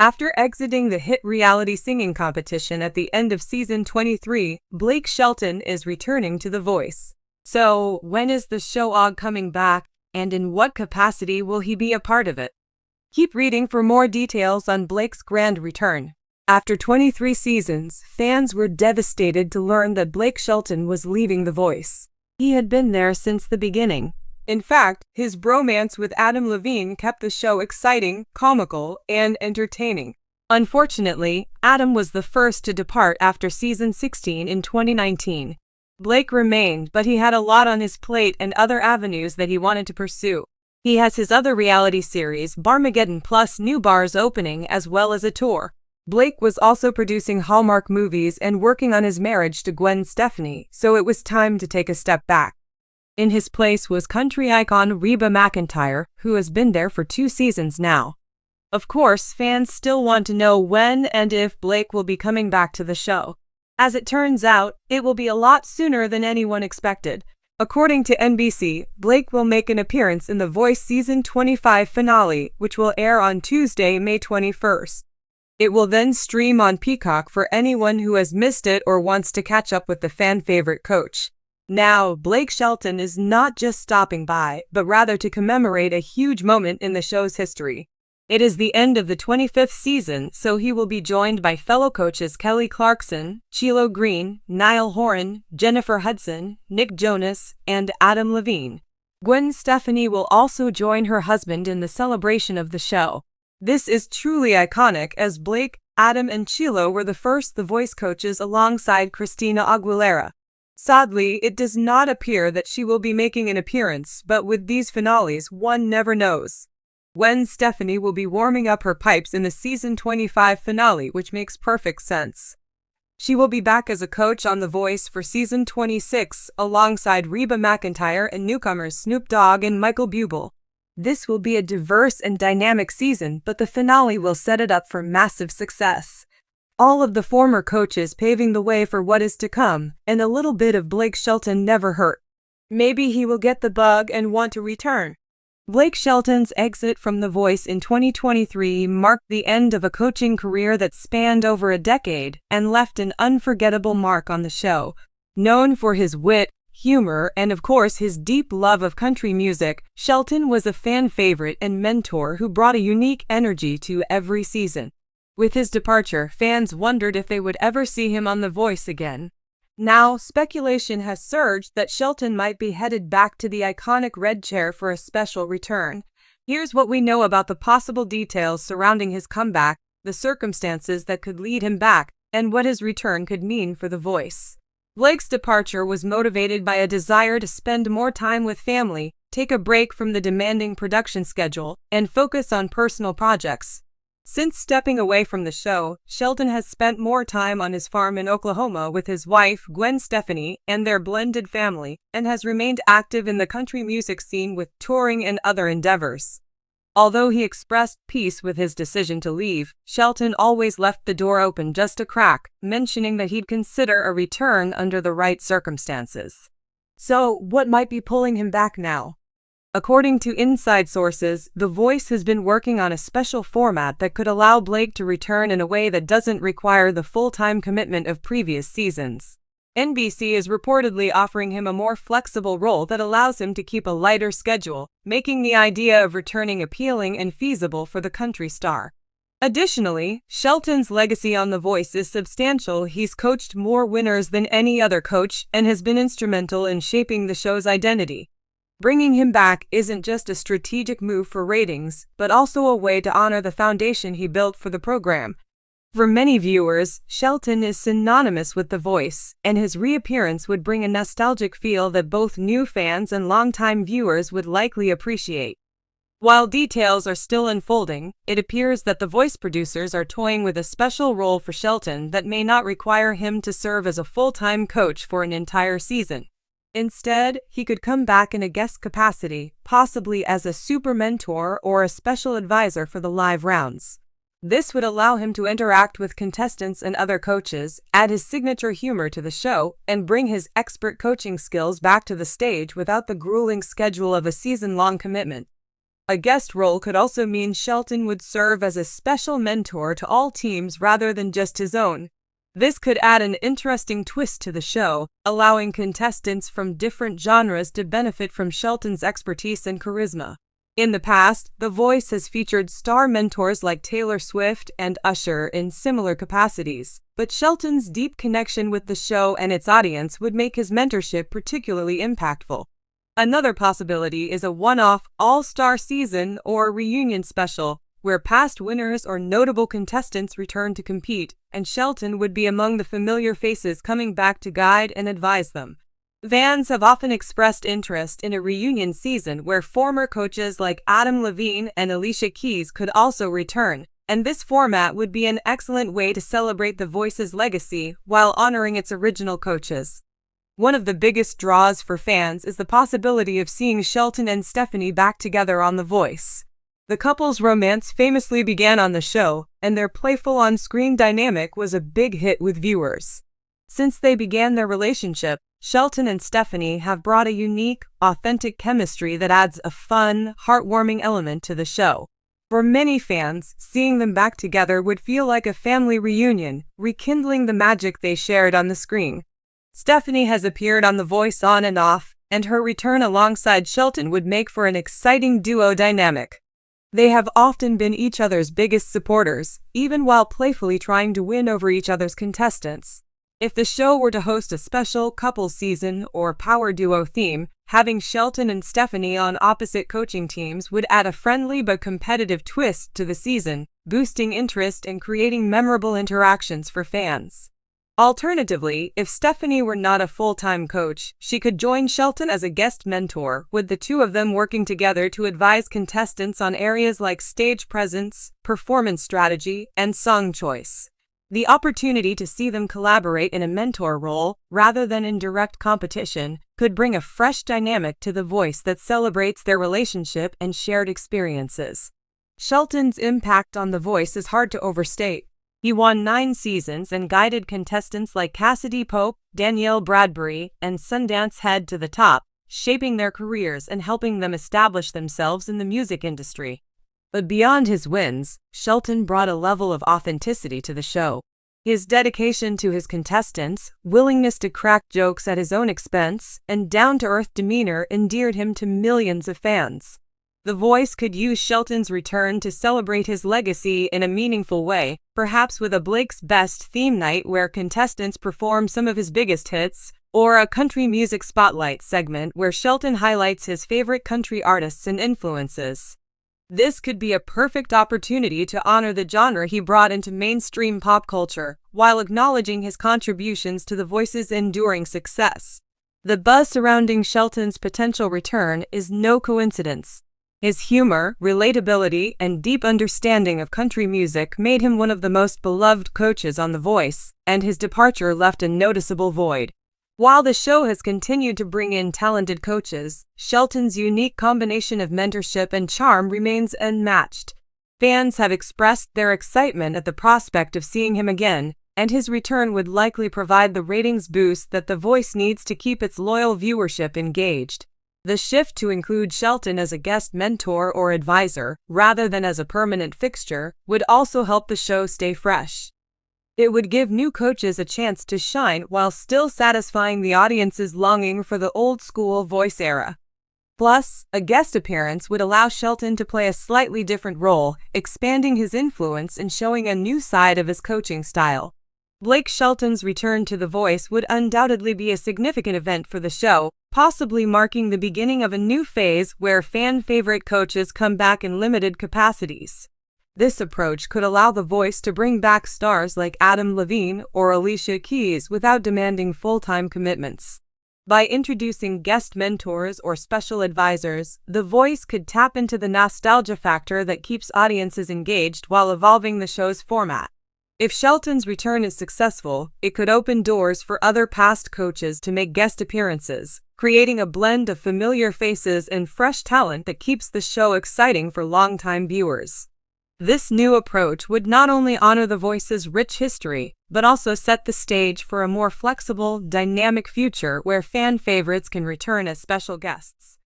After exiting the hit reality singing competition at the end of season 23, Blake Shelton is returning to The Voice. So, when is the show coming back, and in what capacity will he be a part of it? Keep reading for more details on Blake's grand return. After 23 seasons, fans were devastated to learn that Blake Shelton was leaving The Voice. He had been there since the beginning. In fact, his bromance with Adam Levine kept the show exciting, comical, and entertaining. Unfortunately, Adam was the first to depart after season 16 in 2019. Blake remained, but he had a lot on his plate and other avenues that he wanted to pursue. He has his other reality series, Barmageddon plus new bars opening, as well as a tour. Blake was also producing Hallmark movies and working on his marriage to Gwen Stefani, so it was time to take a step back. In his place was country icon Reba McEntire, who has been there for 2 seasons now. Of course, fans still want to know when and if Blake will be coming back to the show. As it turns out, it will be a lot sooner than anyone expected. According to NBC, Blake will make an appearance in The Voice Season 25 finale, which will air on Tuesday, May 21st. It will then stream on Peacock for anyone who has missed it or wants to catch up with the fan-favorite coach. Now, Blake Shelton is not just stopping by, but rather to commemorate a huge moment in the show's history. It is the end of the 25th season, so he will be joined by fellow coaches Kelly Clarkson, Chilo Green, Niall Horan, Jennifer Hudson, Nick Jonas, and Adam Levine. Gwen Stefani will also join her husband in the celebration of the show. This is truly iconic, as Blake, Adam, and Chilo were the first The Voice coaches alongside Christina Aguilera. Sadly, it does not appear that she will be making an appearance, but with these finales, one never knows. Gwen Stefani will be warming up her pipes in the season 25 finale, which makes perfect sense. She will be back as a coach on The Voice for season 26, alongside Reba McEntire and newcomers Snoop Dogg and Michael Bublé. This will be a diverse and dynamic season, but the finale will set it up for massive success. All of the former coaches paving the way for what is to come, and a little bit of Blake Shelton never hurt. Maybe he will get the bug and want to return. Blake Shelton's exit from The Voice in 2023 marked the end of a coaching career that spanned over a decade and left an unforgettable mark on the show. Known for his wit, humor, and of course his deep love of country music, Shelton was a fan favorite and mentor who brought a unique energy to every season. With his departure, fans wondered if they would ever see him on The Voice again. Now, speculation has surged that Shelton might be headed back to the iconic red chair for a special return. Here's what we know about the possible details surrounding his comeback, the circumstances that could lead him back, and what his return could mean for The Voice. Blake's departure was motivated by a desire to spend more time with family, take a break from the demanding production schedule, and focus on personal projects. Since stepping away from the show, Shelton has spent more time on his farm in Oklahoma with his wife, Gwen Stefani, and their blended family, and has remained active in the country music scene with touring and other endeavors. Although he expressed peace with his decision to leave, Shelton always left the door open just a crack, mentioning that he'd consider a return under the right circumstances. So, what might be pulling him back now? According to inside sources, The Voice has been working on a special format that could allow Blake to return in a way that doesn't require the full-time commitment of previous seasons. NBC is reportedly offering him a more flexible role that allows him to keep a lighter schedule, making the idea of returning appealing and feasible for the country star. Additionally, Shelton's legacy on The Voice is substantial. He's coached more winners than any other coach and has been instrumental in shaping the show's identity. Bringing him back isn't just a strategic move for ratings, but also a way to honor the foundation he built for the program. For many viewers, Shelton is synonymous with The Voice, and his reappearance would bring a nostalgic feel that both new fans and longtime viewers would likely appreciate. While details are still unfolding, it appears that The Voice producers are toying with a special role for Shelton that may not require him to serve as a full-time coach for an entire season. Instead, he could come back in a guest capacity, possibly as a super mentor or a special advisor for the live rounds. This would allow him to interact with contestants and other coaches, add his signature humor to the show, and bring his expert coaching skills back to the stage without the grueling schedule of a season-long commitment. A guest role could also mean Shelton would serve as a special mentor to all teams rather than just his own. This could add an interesting twist to the show, allowing contestants from different genres to benefit from Shelton's expertise and charisma. In the past, The Voice has featured star mentors like Taylor Swift and Usher in similar capacities, but Shelton's deep connection with the show and its audience would make his mentorship particularly impactful. Another possibility is a one-off all-star season or reunion special, where past winners or notable contestants return to compete, and Shelton would be among the familiar faces coming back to guide and advise them. Fans have often expressed interest in a reunion season where former coaches like Adam Levine and Alicia Keys could also return, and this format would be an excellent way to celebrate The Voice's legacy while honoring its original coaches. One of the biggest draws for fans is the possibility of seeing Shelton and Stephanie back together on The Voice. The couple's romance famously began on the show, and their playful on-screen dynamic was a big hit with viewers. Since they began their relationship, Shelton and Stephanie have brought a unique, authentic chemistry that adds a fun, heartwarming element to the show. For many fans, seeing them back together would feel like a family reunion, rekindling the magic they shared on the screen. Stephanie has appeared on The Voice on and off, and her return alongside Shelton would make for an exciting duo dynamic. They have often been each other's biggest supporters, even while playfully trying to win over each other's contestants. If the show were to host a special couples season or power duo theme, having Shelton and Stephanie on opposite coaching teams would add a friendly but competitive twist to the season, boosting interest and creating memorable interactions for fans. Alternatively, if Stephanie were not a full-time coach, she could join Shelton as a guest mentor, with the two of them working together to advise contestants on areas like stage presence, performance strategy, and song choice. The opportunity to see them collaborate in a mentor role, rather than in direct competition, could bring a fresh dynamic to The Voice that celebrates their relationship and shared experiences. Shelton's impact on The Voice is hard to overstate. He won 9 seasons and guided contestants like Cassidy Pope, Danielle Bradbury, and Sundance Head to the top, shaping their careers and helping them establish themselves in the music industry. But beyond his wins, Shelton brought a level of authenticity to the show. His dedication to his contestants, willingness to crack jokes at his own expense, and down-to-earth demeanor endeared him to millions of fans. The Voice could use Shelton's return to celebrate his legacy in a meaningful way, perhaps with a Blake's Best theme night where contestants perform some of his biggest hits, or a country music spotlight segment where Shelton highlights his favorite country artists and influences. This could be a perfect opportunity to honor the genre he brought into mainstream pop culture, while acknowledging his contributions to The Voice's enduring success. The buzz surrounding Shelton's potential return is no coincidence. His humor, relatability, and deep understanding of country music made him one of the most beloved coaches on The Voice, and his departure left a noticeable void. While the show has continued to bring in talented coaches, Shelton's unique combination of mentorship and charm remains unmatched. Fans have expressed their excitement at the prospect of seeing him again, and his return would likely provide the ratings boost that The Voice needs to keep its loyal viewership engaged. The shift to include Shelton as a guest mentor or advisor, rather than as a permanent fixture, would also help the show stay fresh. It would give new coaches a chance to shine while still satisfying the audience's longing for the old-school Voice era. Plus, a guest appearance would allow Shelton to play a slightly different role, expanding his influence and showing a new side of his coaching style. Blake Shelton's return to The Voice would undoubtedly be a significant event for the show, possibly marking the beginning of a new phase where fan-favorite coaches come back in limited capacities. This approach could allow The Voice to bring back stars like Adam Levine or Alicia Keys without demanding full-time commitments. By introducing guest mentors or special advisors, The Voice could tap into the nostalgia factor that keeps audiences engaged while evolving the show's format. If Shelton's return is successful, it could open doors for other past coaches to make guest appearances, creating a blend of familiar faces and fresh talent that keeps the show exciting for longtime viewers. This new approach would not only honor The Voice's rich history, but also set the stage for a more flexible, dynamic future where fan favorites can return as special guests.